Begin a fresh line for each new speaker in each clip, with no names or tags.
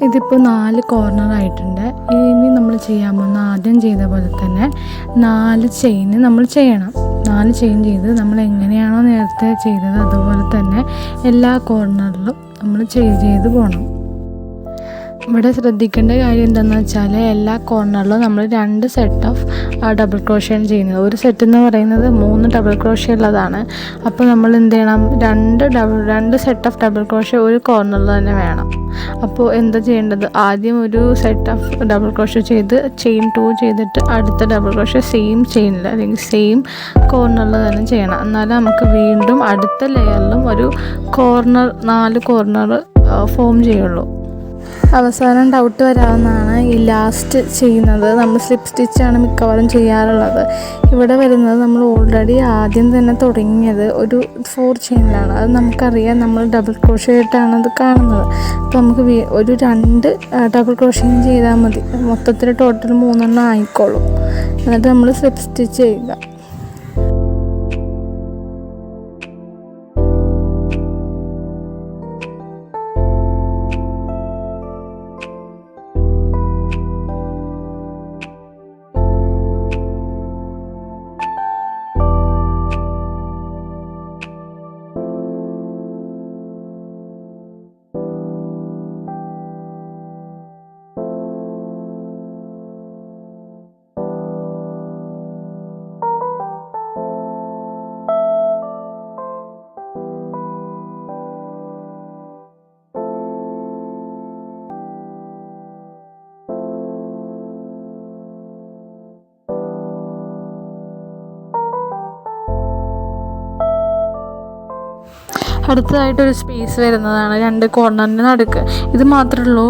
ഇതിപ്പോൾ 4 കോർണറായിട്ടുണ്ട്. ഇനി നമ്മൾ ചെയ്യാൻ പോകുന്ന ആദ്യം ചെയ്ത പോലെ തന്നെ 4 ചെയിൻ നമ്മൾ ചെയ്യണം. 4 ചെയിൻ ചെയ്ത് നമ്മൾ എങ്ങനെയാണോ നേരത്തെ ചെയ്തത് അതുപോലെ തന്നെ എല്ലാ കോർണറിലും നമ്മൾ ചെയ്ത് പോകണം. ഇവിടെ ശ്രദ്ധിക്കേണ്ട കാര്യം എന്താണെന്ന് വെച്ചാൽ എല്ലാ കോർണറിലും നമ്മൾ 2 സെറ്റ് ഓഫ് ഡബിൾ ക്രോഷ്യാണ് ചെയ്യുന്നത്. ഒരു സെറ്റ് എന്ന് പറയുന്നത് 3 ഡബിൾ ക്രോഷ്യ ഉള്ളതാണ്. അപ്പോൾ നമ്മൾ എന്ത് ചെയ്യണം, 2 സെറ്റ് ഓഫ് ഡബിൾ ക്രോഷ്യ ഒരു കോർണറിൽ തന്നെ വേണം. അപ്പോൾ എന്താ ചെയ്യേണ്ടത്, ആദ്യം ഒരു സെറ്റ് ഓഫ് ഡബിൾ ക്രോഷ്യ ചെയ്ത് ചെയിൻ 2 ചെയ്തിട്ട് അടുത്ത ഡബിൾ ക്രോഷ്യ സെയിം ചെയിനിൽ അല്ലെങ്കിൽ സെയിം കോർണറിൽ തന്നെ ചെയ്യണം. എന്നാലും നമുക്ക് വീണ്ടും അടുത്ത ലെയറിലും ഒരു 4 കോർണർ ഫോം ചെയ്യുള്ളൂ. അവസാനം ഡൗട്ട് വരാവുന്നതാണ് ഈ ലാസ്റ്റ് ചെയ്യുന്നത്. നമ്മൾ സ്ലിപ്പ് സ്റ്റിച്ചാണ് മിക്കവാറും ചെയ്യാറുള്ളത്. ഇവിടെ വരുന്നത് നമ്മൾ ഓൾറെഡി ആദ്യം തന്നെ തുടങ്ങിയത് ഒരു 4 ചെയിനിലാണ്. അത് നമുക്കറിയാം, നമ്മൾ ഡബിൾ ക്രോഷ്യ ആയിട്ടാണ് അത് കാണുന്നത്. അപ്പോൾ നമുക്ക് ഒരു 2 ഡബിൾ ക്രോഷ്യം ചെയ്താൽ മതി. മൊത്തത്തിൽ ടോട്ടൽ 3 ആയിക്കോളും. എന്നിട്ട് നമ്മൾ സ്ലിപ്പ് സ്റ്റിച്ച് ചെയ്യുക. അടുത്തതായിട്ടൊരു സ്പേസ് വരുന്നതാണ് 2 കോർണറിൻ്റെ നടുക്ക്. ഇത് മാത്രമേ ഉള്ളൂ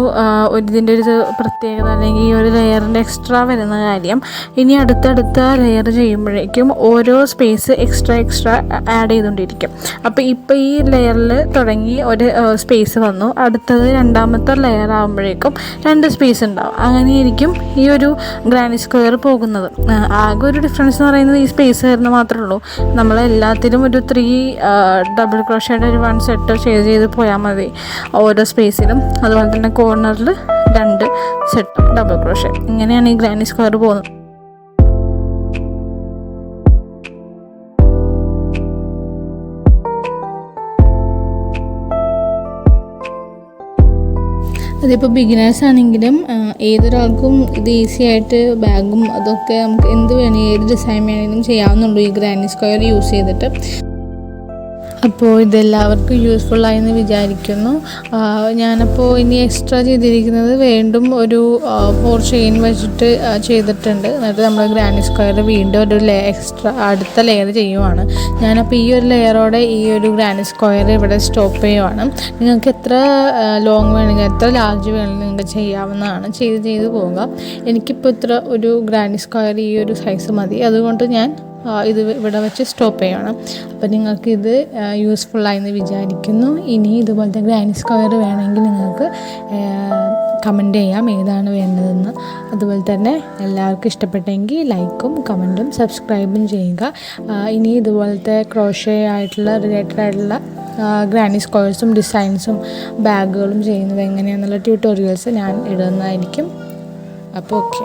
ഇതിൻ്റെ ഒരു പ്രത്യേകത, അല്ലെങ്കിൽ ഈ ഒരു ലെയറിൻ്റെ എക്സ്ട്രാ വരുന്ന കാര്യം. ഇനി അടുത്തടുത്ത ലെയർ ചെയ്യുമ്പോഴേക്കും ഓരോ സ്പേസ് എക്സ്ട്രാ ആഡ് ചെയ്തുകൊണ്ടിരിക്കും. അപ്പോൾ ഇപ്പോൾ ഈ ലെയറിൽ തുടങ്ങി ഒരു സ്പേസ് വന്നു, അടുത്തത് രണ്ടാമത്തെ ലെയർ ആകുമ്പോഴേക്കും 2 സ്പേസ് ഉണ്ടാവും. അങ്ങനെയായിരിക്കും ഈ ഒരു ഗ്രാനി സ്ക്വയർ പോകുന്നത്. ആകെ ഒരു ഡിഫറൻസ് എന്ന് പറയുന്നത് ഈ സ്പേസ് വരുന്നത് മാത്രമേ ഉള്ളൂ. നമ്മളെല്ലാത്തിലും ഒരു 3 ഡബിൾ ക്രോഷ്യേയുടെ ഒരു 1 സെറ്റ് ചെയ്ത് പോയാൽ മതി ഓരോ സ്പേസിലും. അതുപോലെ തന്നെ കോർണറിൽ 2 സെറ്റ് ഡബിൾ ക്രോഷ്യ. ഇങ്ങനെയാണ് ഈ ഗ്രാനി സ്ക്വയർ പോകുന്നത്. അതിപ്പോൾ ബിഗിനേഴ്സ് ആണെങ്കിലും ഏതൊരാൾക്കും ഇത് ഈസി ആയിട്ട് ബാഗും അതൊക്കെ നമുക്ക് എന്ത് വേണമെങ്കിലും ഏത് ഡിസൈൻ വേണമെങ്കിലും ചെയ്യാവുന്നുള്ളൂ ഈ ഗ്രാനി സ്ക്വയർ യൂസ് ചെയ്തിട്ട്. അപ്പോൾ ഇതെല്ലാവർക്കും യൂസ്ഫുള്ളായെന്ന് വിചാരിക്കുന്നു. ഞാനപ്പോൾ ഇനി എക്സ്ട്രാ ചെയ്തിരിക്കുന്നത് വീണ്ടും ഒരു 4 ചെയിൻ വെച്ചിട്ട് ചെയ്തിട്ടുണ്ട്. എന്നിട്ട് നമ്മൾ ഗ്രാനി സ്ക്വയർ വീണ്ടും ഒരു എക്സ്ട്രാ അടുത്ത ലെയർ ചെയ്യുവാണ്. ഞാനപ്പോൾ ഈ ഒരു ലെയറോടെ ഈ ഒരു ഗ്രാനി സ്ക്വയർ ഇവിടെ സ്റ്റോപ്പ് ചെയ്യുവാണ്. നിങ്ങൾക്ക് എത്ര ലോങ് വേണമെങ്കിൽ എത്ര ലാർജ് വേണമെങ്കിൽ നിങ്ങൾക്ക് ചെയ്യാവുന്നതാണ്. ചെയ്ത് പോവുക. എനിക്കിപ്പോൾ ഇത്ര ഒരു ഗ്രാനി സ്ക്വയർ ഈ ഒരു സൈസ് മതി. അതുകൊണ്ട് ഞാൻ ഇത് ഇവിടെ വെച്ച് സ്റ്റോപ്പ് ചെയ്യണം. അപ്പോൾ നിങ്ങൾക്കിത് യൂസ്ഫുള്ളായെന്ന് വിചാരിക്കുന്നു. ഇനി ഇതുപോലത്തെ ഗ്രാനി സ്ക്വയർ വേണമെങ്കിൽ നിങ്ങൾക്ക് കമൻറ്റ് ചെയ്യാം ഏതാണ് വേണ്ടതെന്ന്. അതുപോലെ തന്നെ എല്ലാവർക്കും ഇഷ്ടപ്പെട്ടെങ്കിൽ ലൈക്കും കമൻറ്റും സബ്സ്ക്രൈബും ചെയ്യുക. ഇനി ഇതുപോലത്തെ ക്രോഷ്യ ആയിട്ടുള്ള റിലേറ്റഡ് ആയിട്ടുള്ള ഗ്രാനി സ്ക്വയർസും ഡിസൈൻസും ബാഗുകളും ചെയ്യുന്നത് എങ്ങനെയാണെന്നുള്ള ട്യൂട്ടോറിയൽസ് ഞാൻ ഇടുന്നതായിരിക്കും. അപ്പോൾ ഓക്കെ.